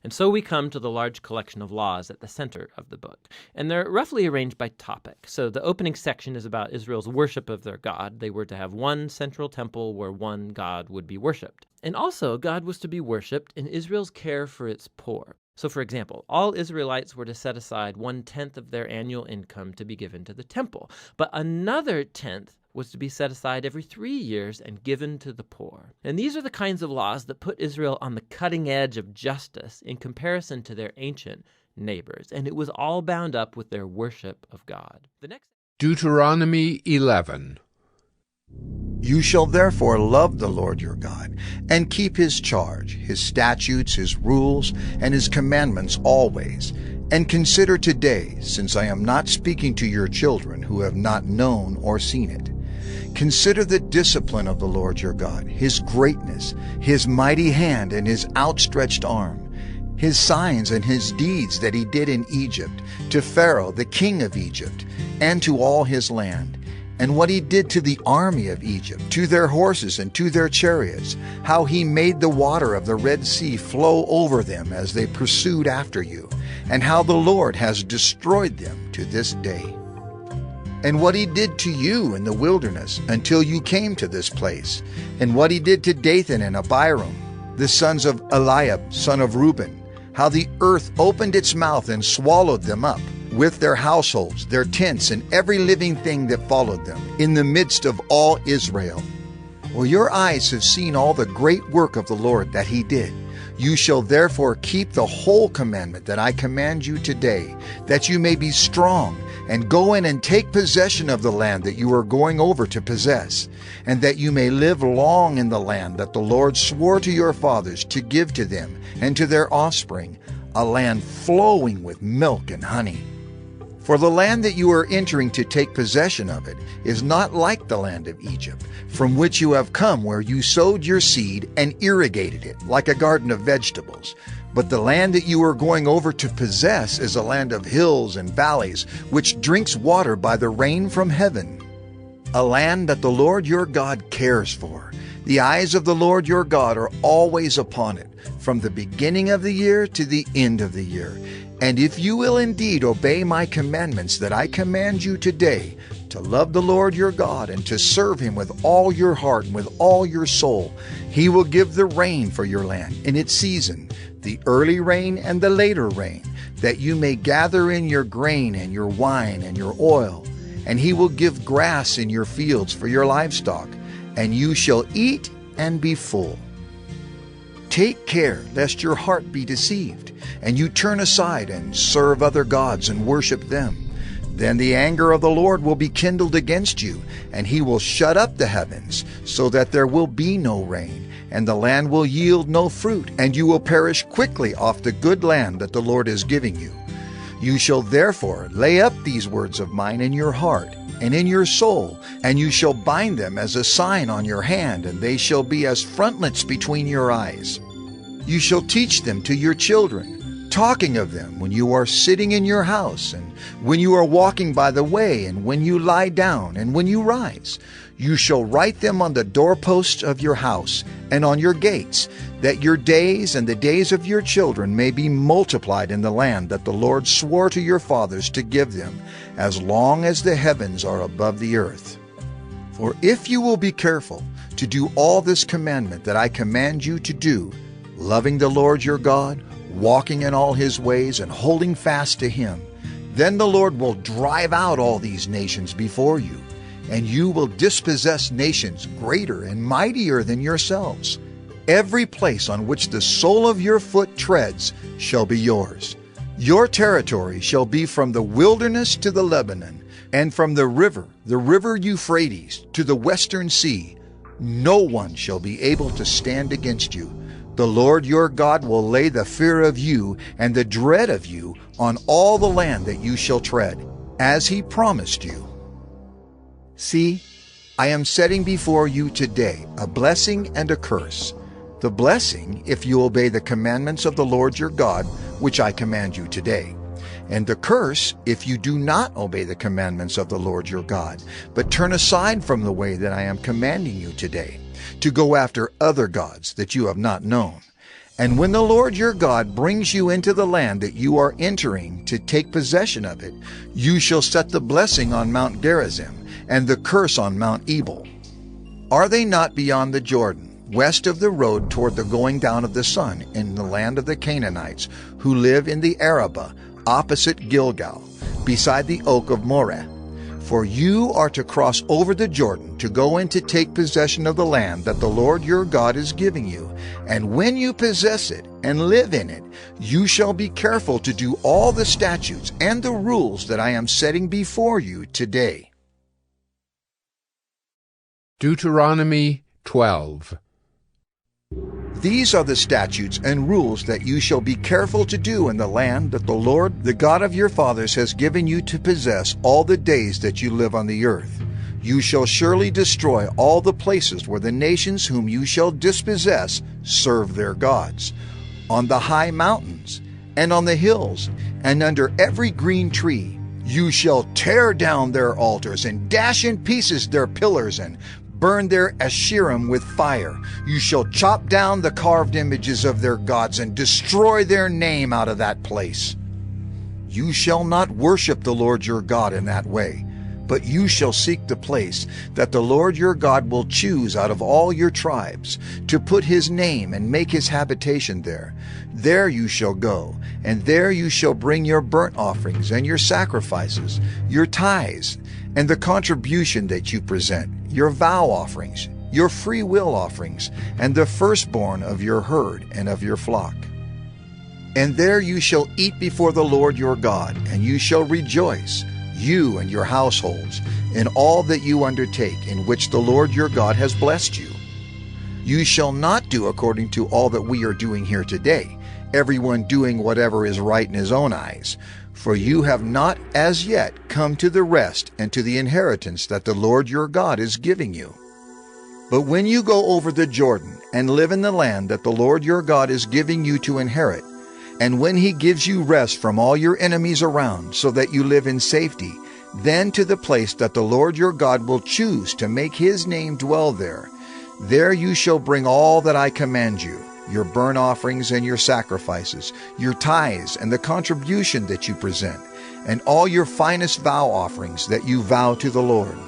And so we come to the large collection of laws at the center of the book. And they're roughly arranged by topic. So the opening section is about Israel's worship of their God. They were to have one central temple where one God would be worshipped. And also, God was to be worshipped in Israel's care for its poor. So, for example, all Israelites were to set aside 1/10 of their annual income to be given to the temple. But another 10th was to be set aside every 3 years and given to the poor. And these are the kinds of laws that put Israel on the cutting edge of justice in comparison to their ancient neighbors. And it was all bound up with their worship of God. Deuteronomy 11. You shall therefore love the Lord your God, and keep his charge, his statutes, his rules, and his commandments always. And consider today, since I am not speaking to your children who have not known or seen it. Consider the discipline of the Lord your God, his greatness, his mighty hand, and his outstretched arm, his signs and his deeds that he did in Egypt, to Pharaoh the king of Egypt, and to all his land, and what he did to the army of Egypt, to their horses and to their chariots, how he made the water of the Red Sea flow over them as they pursued after you, and how the Lord has destroyed them to this day. And what he did to you in the wilderness until you came to this place, and what he did to Dathan and Abiram, the sons of Eliab, son of Reuben, how the earth opened its mouth and swallowed them up, with their households, their tents, and every living thing that followed them, in the midst of all Israel. Well, your eyes have seen all the great work of the Lord that he did. You shall therefore keep the whole commandment that I command you today, that you may be strong, and go in and take possession of the land that you are going over to possess, and that you may live long in the land that the Lord swore to your fathers to give to them and to their offspring, a land flowing with milk and honey. For the land that you are entering to take possession of it is not like the land of Egypt, from which you have come, where you sowed your seed and irrigated it, like a garden of vegetables. But the land that you are going over to possess is a land of hills and valleys, which drinks water by the rain from heaven. A land that the Lord your God cares for. The eyes of the Lord your God are always upon it, from the beginning of the year to the end of the year. And if you will indeed obey my commandments that I command you today, to love the Lord your God and to serve him with all your heart and with all your soul, he will give the rain for your land in its season, the early rain and the later rain, that you may gather in your grain and your wine and your oil. And he will give grass in your fields for your livestock, and you shall eat and be full. Take care lest your heart be deceived, and you turn aside and serve other gods and worship them. Then the anger of the Lord will be kindled against you, and he will shut up the heavens, so that there will be no rain, and the land will yield no fruit, and you will perish quickly off the good land that the Lord is giving you. You shall therefore lay up these words of mine in your heart and in your soul, and you shall bind them as a sign on your hand, and they shall be as frontlets between your eyes. You shall teach them to your children, talking of them when you are sitting in your house, and when you are walking by the way, and when you lie down, and when you rise. You shall write them on the doorposts of your house and on your gates, that your days and the days of your children may be multiplied in the land that the Lord swore to your fathers to give them, as long as the heavens are above the earth. For if you will be careful to do all this commandment that I command you to do, loving the Lord your God, walking in all his ways, and holding fast to him, then the Lord will drive out all these nations before you, and you will dispossess nations greater and mightier than yourselves. Every place on which the sole of your foot treads shall be yours. Your territory shall be from the wilderness to the Lebanon, and from the river Euphrates, to the western sea. No one shall be able to stand against you. The Lord your God will lay the fear of you and the dread of you on all the land that you shall tread, as he promised you. See, I am setting before you today a blessing and a curse. The blessing, if you obey the commandments of the Lord your God, which I command you today. And the curse, if you do not obey the commandments of the Lord your God, but turn aside from the way that I am commanding you today, to go after other gods that you have not known, And when the Lord your God brings you into the land that you are entering to take possession of it, you shall set the blessing on Mount Gerizim and the curse on Mount Ebal. Are they not beyond the Jordan, west of the road toward the going down of the sun, in the land of the Canaanites, who live in the Arabah, opposite Gilgal, beside the oak of Moreh? For you are to cross over the Jordan to go in to take possession of the land that the Lord your God is giving you. And when you possess it and live in it, you shall be careful to do all the statutes and the rules that I am setting before you today. Deuteronomy 12. These are the statutes and rules that you shall be careful to do in the land that the Lord, the God of your fathers, has given you to possess all the days that you live on the earth. You shall surely destroy all the places where the nations whom you shall dispossess serve their gods, on the high mountains, and on the hills, and under every green tree. You shall tear down their altars, and dash in pieces their pillars, and burn their Asherim with fire. You shall chop down the carved images of their gods, and destroy their name out of that place. You shall not worship the Lord your God in that way, but you shall seek the place that the Lord your God will choose out of all your tribes, to put his name and make his habitation there. There you shall go, and there you shall bring your burnt offerings and your sacrifices, your tithes, and the contribution that you present, your vow offerings, your free will offerings, and the firstborn of your herd and of your flock. And there you shall eat before the Lord your God, and you shall rejoice, you and your households, in all that you undertake, in which the Lord your God has blessed you. You shall not do according to all that we are doing here today, everyone doing whatever is right in his own eyes, for you have not as yet come to the rest and to the inheritance that the Lord your God is giving you. But when you go over the Jordan and live in the land that the Lord your God is giving you to inherit, and when he gives you rest from all your enemies around, so that you live in safety, then to the place that the Lord your God will choose to make his name dwell there, there you shall bring all that I command you, your burnt offerings and your sacrifices, your tithes and the contribution that you present, and all your finest vow offerings that you vow to the Lord.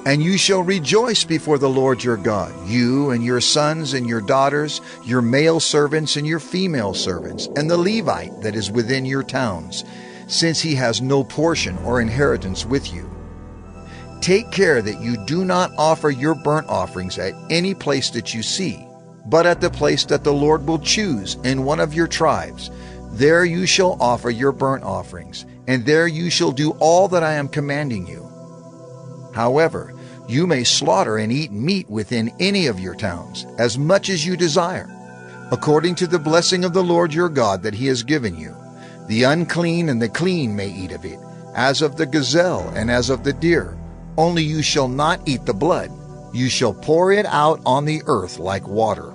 And you shall rejoice before the Lord your God, you and your sons and your daughters, your male servants and your female servants, and the Levite that is within your towns, since he has no portion or inheritance with you. Take care that you do not offer your burnt offerings at any place that you see, but at the place that the Lord will choose in one of your tribes. There you shall offer your burnt offerings, and there you shall do all that I am commanding you. However, you may slaughter and eat meat within any of your towns, as much as you desire, according to the blessing of the Lord your God that he has given you. The unclean and the clean may eat of it, as of the gazelle and as of the deer. Only you shall not eat the blood. You shall pour it out on the earth like water.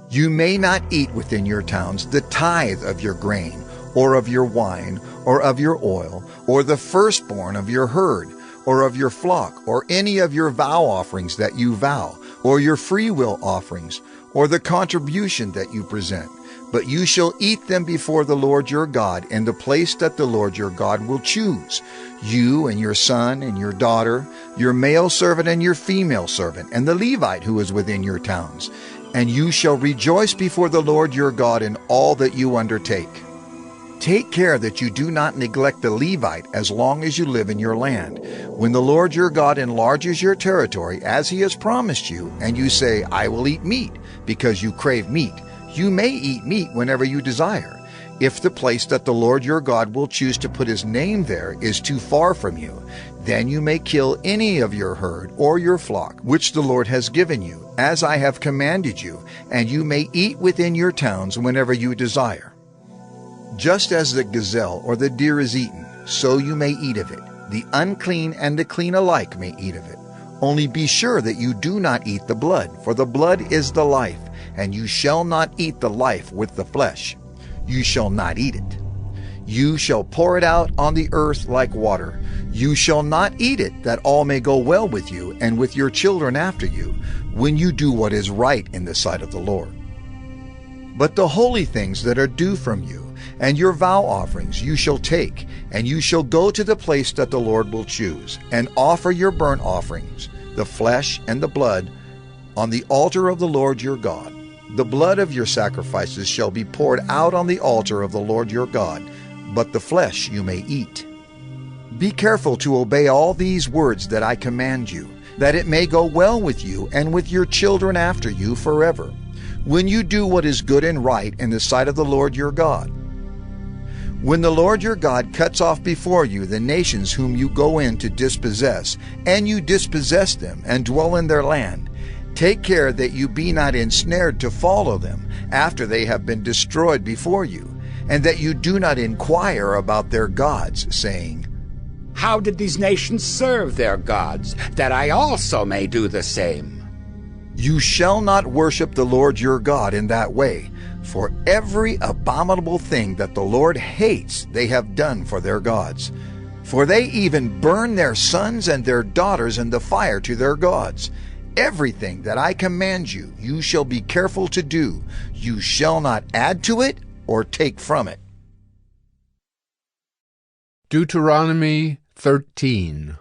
You may not eat within your towns the tithe of your grain, or of your wine, or of your oil, or the firstborn of your herd, or of your flock, or any of your vow offerings that you vow, or your freewill offerings, or the contribution that you present. But you shall eat them before the Lord your God in the place that the Lord your God will choose, you and your son and your daughter, your male servant and your female servant, and the Levite who is within your towns. And you shall rejoice before the Lord your God in all that you undertake. Take care that you do not neglect the Levite as long as you live in your land. When the Lord your God enlarges your territory as he has promised you, and you say, I will eat meat, because you crave meat, you may eat meat whenever you desire. If the place that the Lord your God will choose to put his name there is too far from you, then you may kill any of your herd or your flock, which the Lord has given you, as I have commanded you, and you may eat within your towns whenever you desire. Just as the gazelle or the deer is eaten, so you may eat of it. The unclean and the clean alike may eat of it. Only be sure that you do not eat the blood, for the blood is the life, and you shall not eat the life with the flesh. You shall not eat it. You shall pour it out on the earth like water. You shall not eat it, that all may go well with you and with your children after you, when you do what is right in the sight of the Lord. But the holy things that are due from you, and your vow offerings you shall take, and you shall go to the place that the Lord will choose, and offer your burnt offerings, the flesh and the blood, on the altar of the Lord your God. The blood of your sacrifices shall be poured out on the altar of the Lord your God, but the flesh you may eat. Be careful to obey all these words that I command you, that it may go well with you and with your children after you forever, when you do what is good and right in the sight of the Lord your God. When the Lord your God cuts off before you the nations whom you go in to dispossess, and you dispossess them and dwell in their land, take care that you be not ensnared to follow them after they have been destroyed before you, and that you do not inquire about their gods, saying, How did these nations serve their gods, that I also may do the same? You shall not worship the Lord your God in that way, for every abominable thing that the Lord hates they have done for their gods. For they even burn their sons and their daughters in the fire to their gods. Everything that I command you, you shall be careful to do. You shall not add to it or take from it. Deuteronomy 13.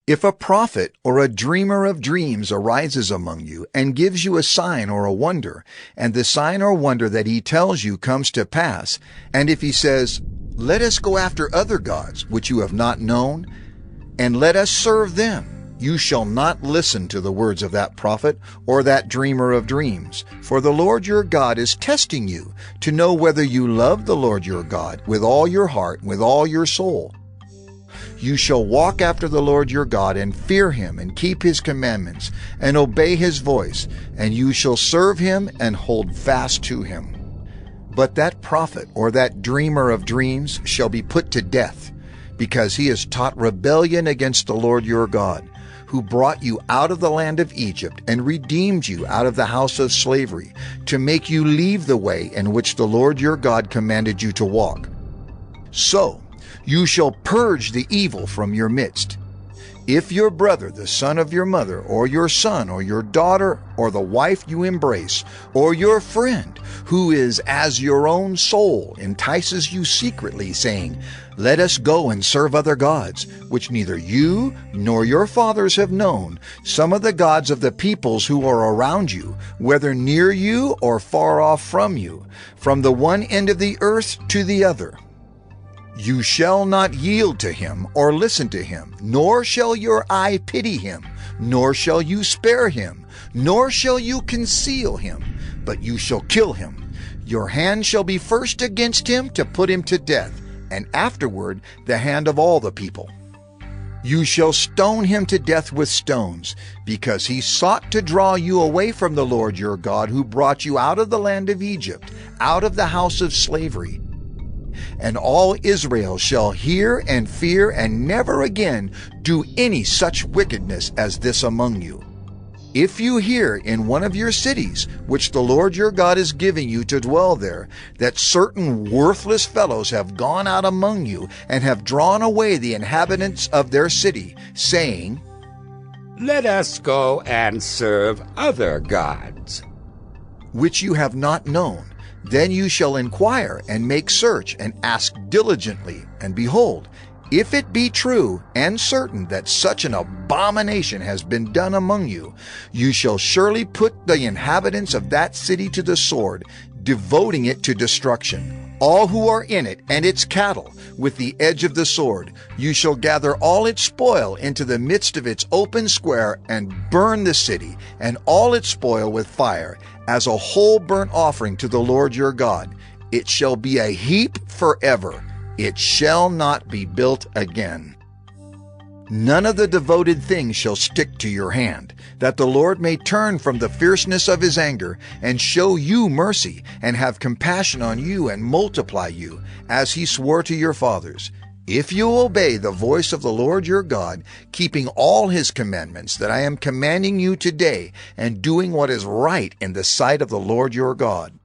If a prophet or a dreamer of dreams arises among you and gives you a sign or a wonder, and the sign or wonder that he tells you comes to pass, and if he says, Let us go after other gods which you have not known, and let us serve them, you shall not listen to the words of that prophet or that dreamer of dreams, for the Lord your God is testing you to know whether you love the Lord your God with all your heart and with all your soul. You shall walk after the Lord your God and fear him and keep his commandments and obey his voice, and you shall serve him and hold fast to him. But that prophet or that dreamer of dreams shall be put to death, because he has taught rebellion against the Lord your God, who brought you out of the land of Egypt and redeemed you out of the house of slavery, to make you leave the way in which the Lord your God commanded you to walk. So you shall purge the evil from your midst. If your brother, the son of your mother, or your son, or your daughter, or the wife you embrace, or your friend, who is as your own soul, entices you secretly, saying, Let us go and serve other gods, which neither you nor your fathers have known, some of the gods of the peoples who are around you, whether near you or far off from you, from the one end of the earth to the other. You shall not yield to him or listen to him, nor shall your eye pity him, nor shall you spare him, nor shall you conceal him, but you shall kill him. Your hand shall be first against him to put him to death, and afterward the hand of all the people. You shall stone him to death with stones, because he sought to draw you away from the Lord your God, who brought you out of the land of Egypt, out of the house of slavery. And all Israel shall hear and fear and never again do any such wickedness as this among you. If you hear in one of your cities, which the Lord your God is giving you to dwell there, that certain worthless fellows have gone out among you and have drawn away the inhabitants of their city, saying, Let us go and serve other gods, which you have not known, then you shall inquire and make search and ask diligently, and behold, if it be true and certain that such an abomination has been done among you, you shall surely put the inhabitants of that city to the sword, devoting it to destruction, all who are in it and its cattle, with the edge of the sword. You shall gather all its spoil into the midst of its open square, and burn the city and all its spoil with fire, as a whole burnt offering to the Lord your God. It shall be a heap forever. It shall not be built again. None of the devoted things shall stick to your hand, that the Lord may turn from the fierceness of his anger, and show you mercy, and have compassion on you, and multiply you, as he swore to your fathers. If you obey the voice of the Lord your God, keeping all his commandments that I am commanding you today, and doing what is right in the sight of the Lord your God.